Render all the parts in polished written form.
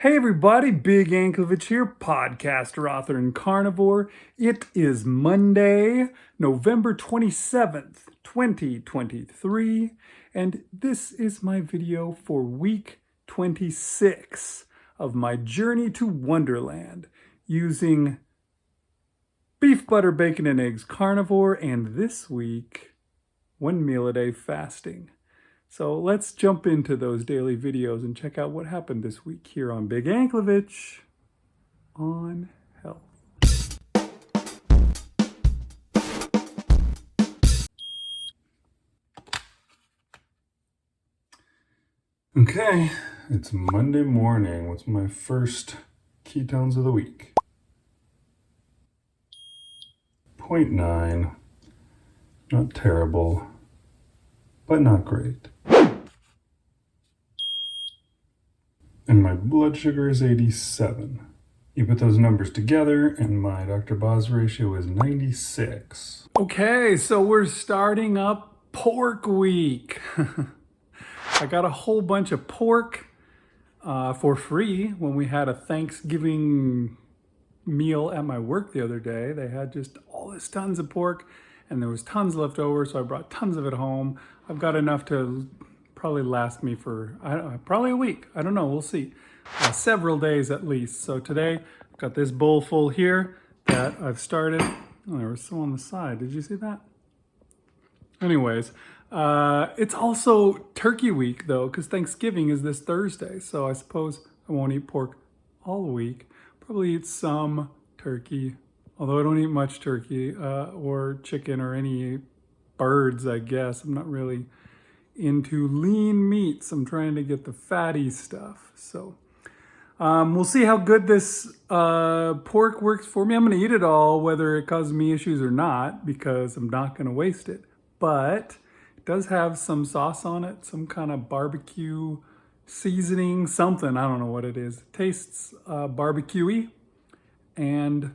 Hey everybody, Big Anklevich here, podcaster, author, and carnivore. It is Monday, November 27th, 2023, and this is my video for week 26 of my journey to Wonderland using beef, butter, bacon, and eggs carnivore, and this week, 1 meal a day fasting. So let's jump into those daily videos and check out what happened this week here on Big Anklevich on health. Okay, it's Monday morning. What's my first ketones of the week? 0.9. Not terrible, but not great. And my blood sugar is 87. You put those numbers together and my Dr. Boz ratio is 96. Okay, so we're starting up pork week. I got a whole bunch of pork for free when we had a Thanksgiving meal at my work the other day. They had just all this tons of pork and there was tons left over, so I brought tons of it home. I've got enough to probably last me for probably a week. I don't know, we'll see. Several days at least. So today I've got this bowl full here that I've started. Oh, there was some on the side. Did you see that? Anyways, it's also turkey week though, because Thanksgiving is this Thursday. So I suppose I won't eat pork all week. Probably eat some turkey, although I don't eat much turkey or chicken or any birds, I guess. I'm not really into lean meats. I'm trying to get the fatty stuff. So we'll see how good this pork works for me. I'm going to eat it all, whether it causes me issues or not, because I'm not going to waste it. But it does have some sauce on it, some kind of barbecue seasoning, something. I don't know what it is. It tastes barbecue-y. And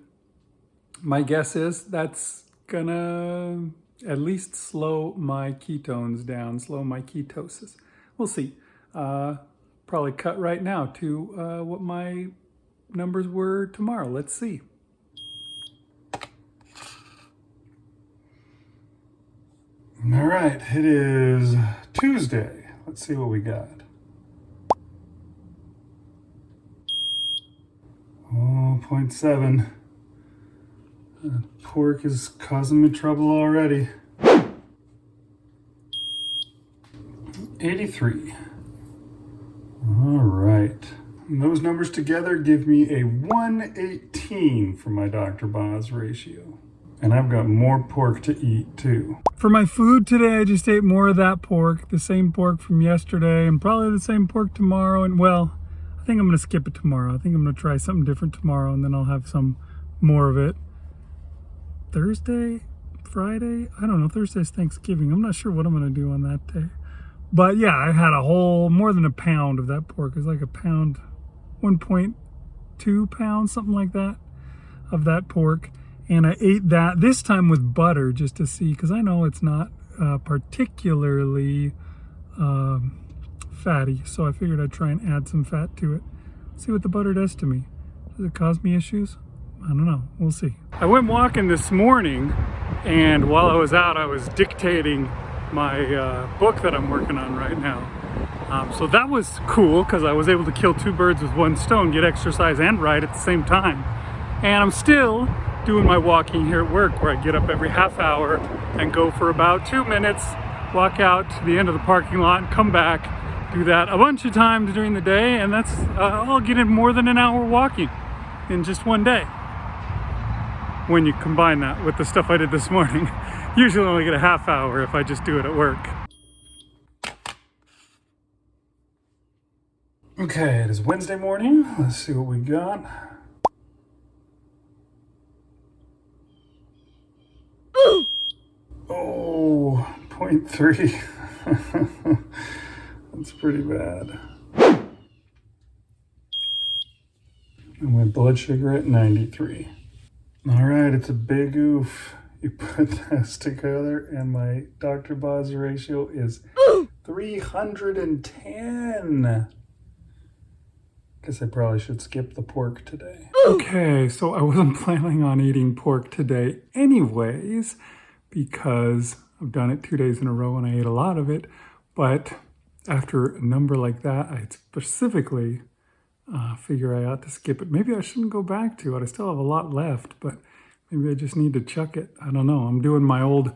my guess is that's gonna at least slow my ketones down, slow my ketosis. We'll see. Probably cut right now to what my numbers were tomorrow. Let's see. All right, it is Tuesday. Let's see what we got. Oh, 0.7. Pork is causing me trouble already. 83. All right. And those numbers together give me a 118 for my Dr. Boz ratio. And I've got more pork to eat too. For my food today, I just ate more of that pork, the same pork from yesterday, and probably the same pork tomorrow. And well, I think I'm gonna skip it tomorrow. I think I'm gonna try something different tomorrow, and then I'll have some more of it. Thursday, Friday, I don't know, Thursday's Thanksgiving. I'm not sure what I'm gonna do on that day. But yeah, I had a whole, more than a pound of that pork. It's like a pound, 1.2 pounds, something like that, of that pork. And I ate that this time with butter just to see, because I know it's not particularly fatty. So I figured I'd try and add some fat to it. See what the butter does to me. Does it cause me issues? I don't know, we'll see. I went walking this morning, and while I was out, I was dictating my book that I'm working on right now. So that was cool, because I was able to kill two birds with one stone, get exercise and write at the same time. And I'm still doing my walking here at work, where I get up every half hour and go for about 2 minutes, walk out to the end of the parking lot and come back, do that a bunch of times during the day, and that's, I'll get in more than an hour walking in just one day. When you combine that with the stuff I did this morning. Usually I only get a half hour if I just do it at work. Okay, it is Wednesday morning. Let's see what we got. Oh, 0.3. That's pretty bad. And my blood sugar at 93. All right, it's a big oof. You put this together and my Dr. Boz ratio is 310. Guess I probably should skip the pork today. Okay, so I wasn't planning on eating pork today anyways, because I've done it 2 days in a row and I ate a lot of it. But after a number like that, I specifically figure I ought to skip it. Maybe I shouldn't go back to it. I still have a lot left, but maybe I just need to chuck it. I don't know. I'm doing my old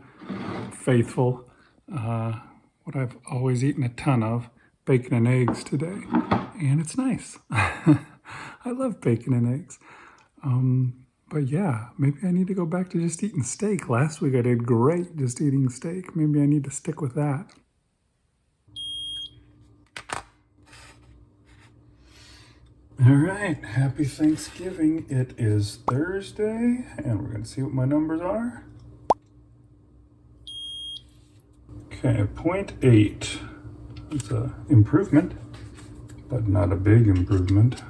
faithful, what I've always eaten a ton of, bacon and eggs today. And it's nice. I love bacon and eggs. But yeah, maybe I need to go back to just eating steak. Last week I did great just eating steak. Maybe I need to stick with that. All right, happy Thanksgiving. It is Thursday, and we're going to see what my numbers are. Okay, 0.8. It's an improvement, but not a big improvement.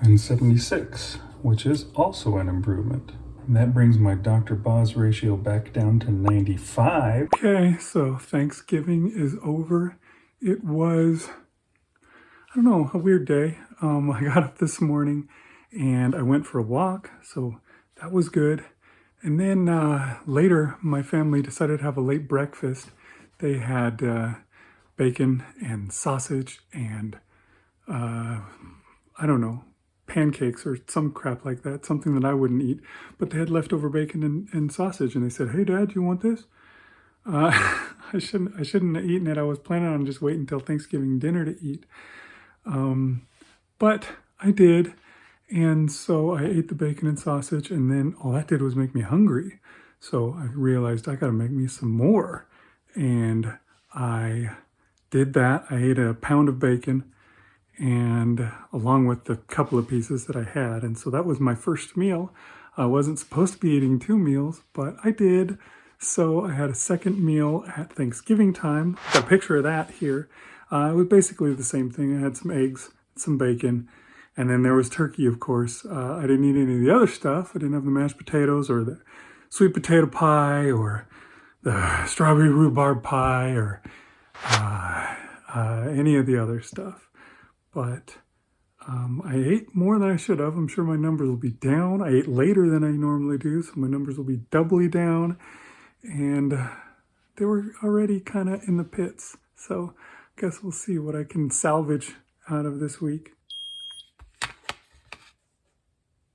And 76, which is also an improvement. And that brings my Dr. Boz ratio back down to 95. Okay, so Thanksgiving is over. It was, I don't know, a weird day. I got up this morning and I went for a walk, so that was good. And then later, my family decided to have a late breakfast. They had bacon and sausage and, I don't know, pancakes or some crap like that, something that I wouldn't eat. But they had leftover bacon and sausage, and they said, "Hey, Dad, do you want this?" I shouldn't have eaten it. I was planning on just waiting until Thanksgiving dinner to eat. But I did. And so I ate the bacon and sausage, and then all that did was make me hungry. So I realized I got to make me some more. And I did that. I ate a pound of bacon, and along with the couple of pieces that I had. And so that was my first meal. I wasn't supposed to be eating 2 meals, but I did. So I had a second meal at Thanksgiving time. Got a picture of that here. It was basically the same thing. I had some eggs, some bacon, and then there was turkey, of course. I didn't eat any of the other stuff. I didn't have the mashed potatoes or the sweet potato pie or the strawberry rhubarb pie or any of the other stuff. But I ate more than I should have. I'm sure my numbers will be down. I ate later than I normally do, so my numbers will be doubly down. And they were already kind of in the pits. So I guess we'll see what I can salvage out of this week.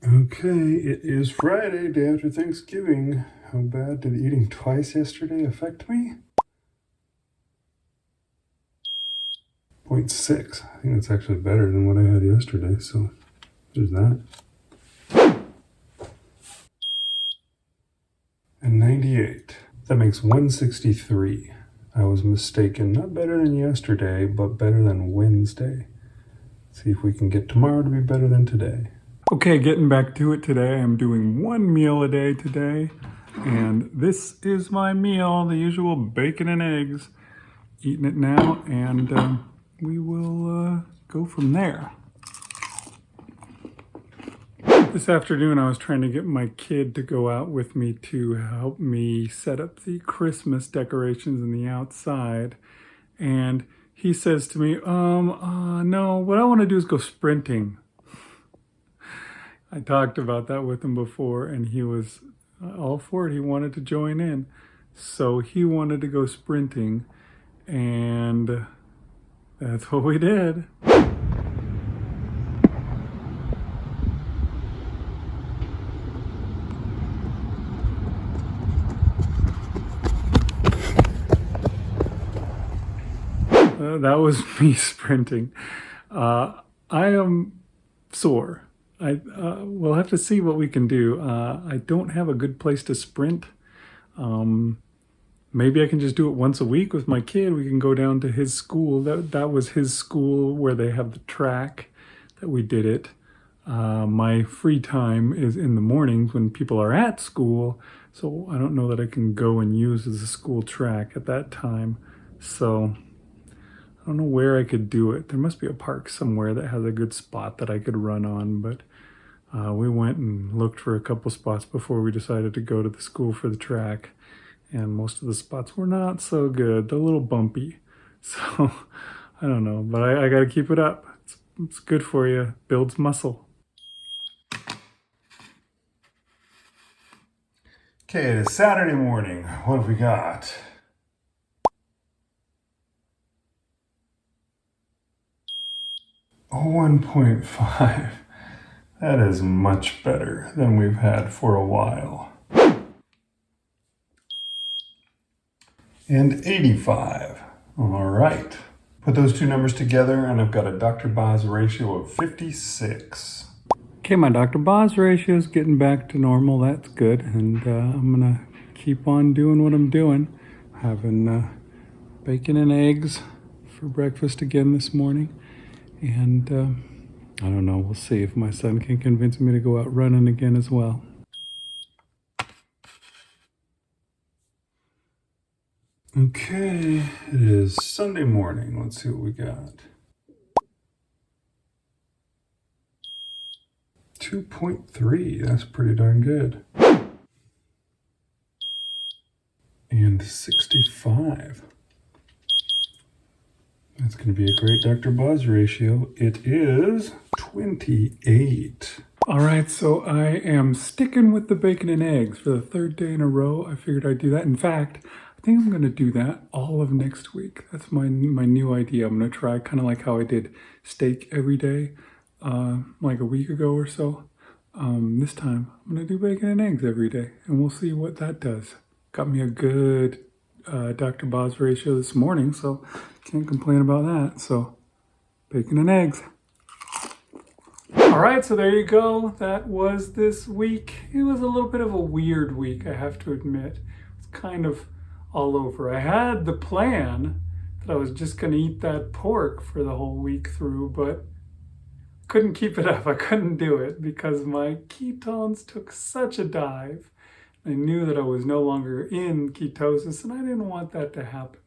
Okay, it is Friday, day after Thanksgiving. How bad did eating twice yesterday affect me? 0.6. I think that's actually better than what I had yesterday, so there's that. And 98. That makes 163. I was mistaken. Not better than yesterday, but better than Wednesday. See if we can get tomorrow to be better than today. Okay, getting back to it today. I'm doing 1 meal a day today. And this is my meal, the usual bacon and eggs. Eating it now, and we will go from there. This afternoon, I was trying to get my kid to go out with me to help me set up the Christmas decorations in the outside. And he says to me, no, what I want to do is go sprinting. I talked about that with him before, and he was all for it. He wanted to join in. So he wanted to go sprinting, and that's what we did. That was me sprinting. I am sore. We'll have to see what we can do. I don't have a good place to sprint. Maybe I can just do it once a week with my kid. We can go down to his school. That was his school where they have the track that we did it. My free time is in the mornings when people are at school, so I don't know that I can go and use the school track at that time. So I don't know where I could do it. There must be a park somewhere that has a good spot that I could run on, but we went and looked for a couple spots before we decided to go to the school for the track, and most of the spots were not so good. They're a little bumpy. So I don't know, but I got to keep it up. It's good for you. Builds muscle. Okay, it is Saturday morning. What have we got? Oh, 1.5. That is much better than we've had for a while. And 85. All right. Put those two numbers together and I've got a Dr. Boz ratio of 56. Okay, my Dr. Boz ratio is getting back to normal. That's good. And I'm going to keep on doing what I'm doing. Having bacon and eggs for breakfast again this morning. And I don't know. We'll see if my son can convince me to go out running again as well. Okay, it is Sunday morning. Let's see what we got. 2.3, that's pretty darn good. And 65. That's going to be a great Dr. Boz ratio. It is 28. All right, so I am sticking with the bacon and eggs for the third day in a row. I figured I'd do that. In fact, I think I'm going to do that all of next week. That's my new idea. I'm going to try kind of like how I did steak every day, like a week ago or so. This time, I'm going to do bacon and eggs every day, and we'll see what that does. Got me a good Dr. Boz ratio this morning, so can't complain about that. So, bacon and eggs. All right, so there you go. That was this week. It was a little bit of a weird week, I have to admit. It's kind of all over. I had the plan that I was just going to eat that pork for the whole week through, but couldn't keep it up. I couldn't do it because my ketones took such a dive. I knew that I was no longer in ketosis, and I didn't want that to happen.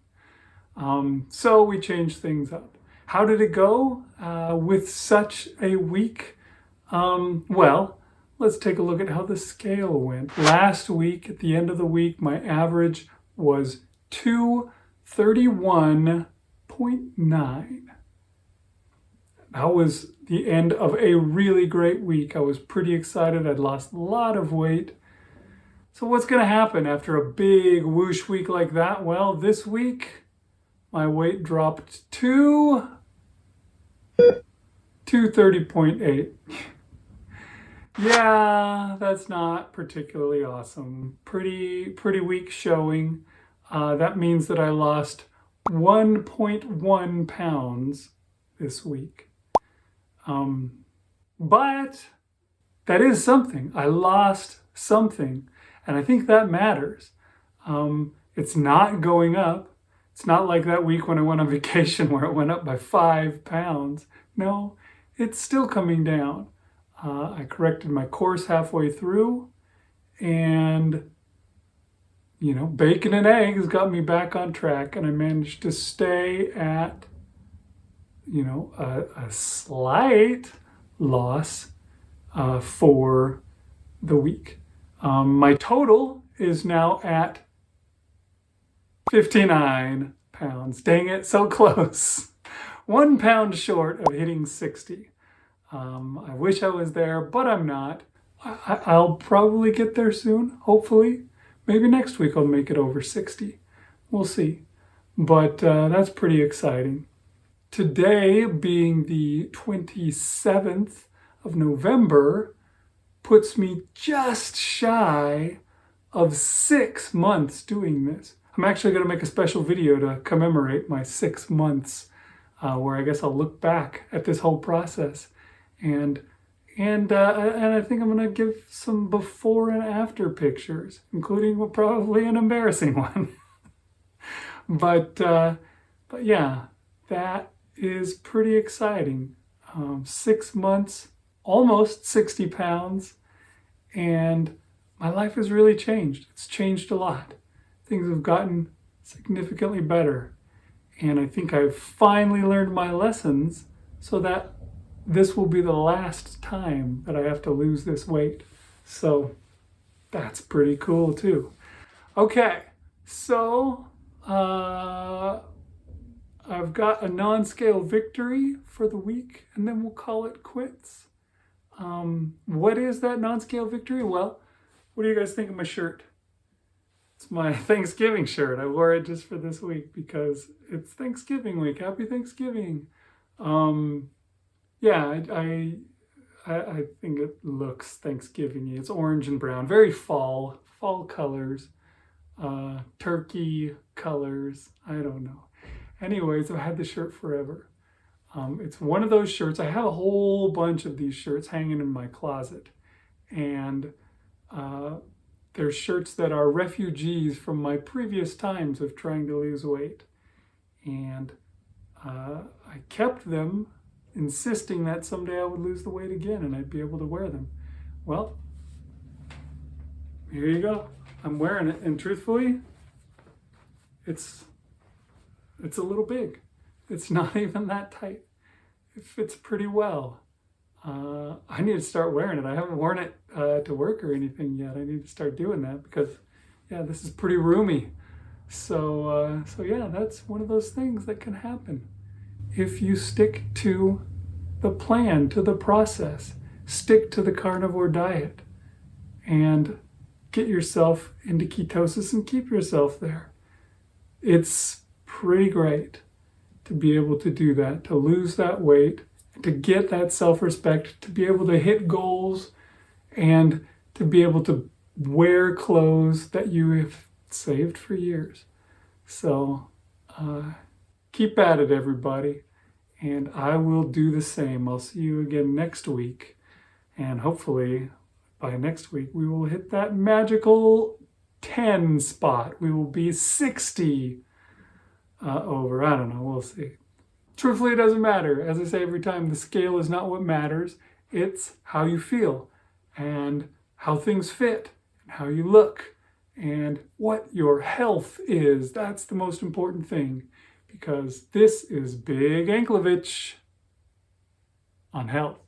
So we changed things up. How did it go with such a week? Well, let's take a look at how the scale went. Last week, at the end of the week, my average was 231.9. That was the end of a really great week. I was pretty excited. I'd lost a lot of weight. So what's going to happen after a big whoosh week like that? Well, this week, my weight dropped to 230.8. Yeah, that's not particularly awesome. Pretty weak showing. That means that I lost 1.1 pounds this week. But that is something. I lost something, and I think that matters. It's not going up. It's not like that week when I went on vacation where it went up by 5 pounds. No, it's still coming down. I corrected my course halfway through, and bacon and eggs got me back on track, and I managed to stay at a slight loss for the week. My total is now at 59 pounds. Dang it, so close. 1 pound short of hitting 60. I wish I was there, but I'm not. I'll probably get there soon, hopefully. Maybe next week I'll make it over 60. We'll see. But that's pretty exciting. Today, being the 27th of November, puts me just shy of 6 months doing this. I'm actually going to make a special video to commemorate my 6 months, where I guess I'll look back at this whole process, and I think I'm going to give some before and after pictures, including probably an embarrassing one. But yeah, that is pretty exciting. 6 months, almost 60 pounds, and my life has really changed. It's changed a lot. Things have gotten significantly better, and I think I've finally learned my lessons so that this will be the last time that I have to lose this weight. So that's pretty cool too. Okay, so I've got a non-scale victory for the week, and then we'll call it quits. What is that non-scale victory? Well, what do you guys think of my shirt? It's my Thanksgiving shirt. I wore it just for this week because it's Thanksgiving week. Happy Thanksgiving. Yeah, I think it looks Thanksgiving-y. It's orange and brown, very fall colors, turkey colors. I don't know. Anyways, I've had the shirt forever. It's one of those shirts. I have a whole bunch of these shirts hanging in my closet, and they're shirts that are refugees from my previous times of trying to lose weight. And I kept them, insisting that someday I would lose the weight again and I'd be able to wear them. Well, here you go. I'm wearing it, and truthfully, it's a little big. It's not even that tight. It fits pretty well. I need to start wearing it. I haven't worn it to work or anything yet. I need to start doing that because, yeah, this is pretty roomy. So yeah, that's one of those things that can happen. If you stick to the plan, to the process, stick to the carnivore diet, and get yourself into ketosis and keep yourself there. It's pretty great to be able to do that, to lose that weight, to get that self-respect, to be able to hit goals, and to be able to wear clothes that you have saved for years. So keep at it, everybody, and I will do the same. I'll see you again next week, and hopefully by next week we will hit that magical 10 spot. We will be 60 over. I don't know, we'll see. Truthfully, it doesn't matter. As I say every time, the scale is not what matters. It's how you feel and how things fit and how you look and what your health is. That's the most important thing, because this is Big Anklovich on health.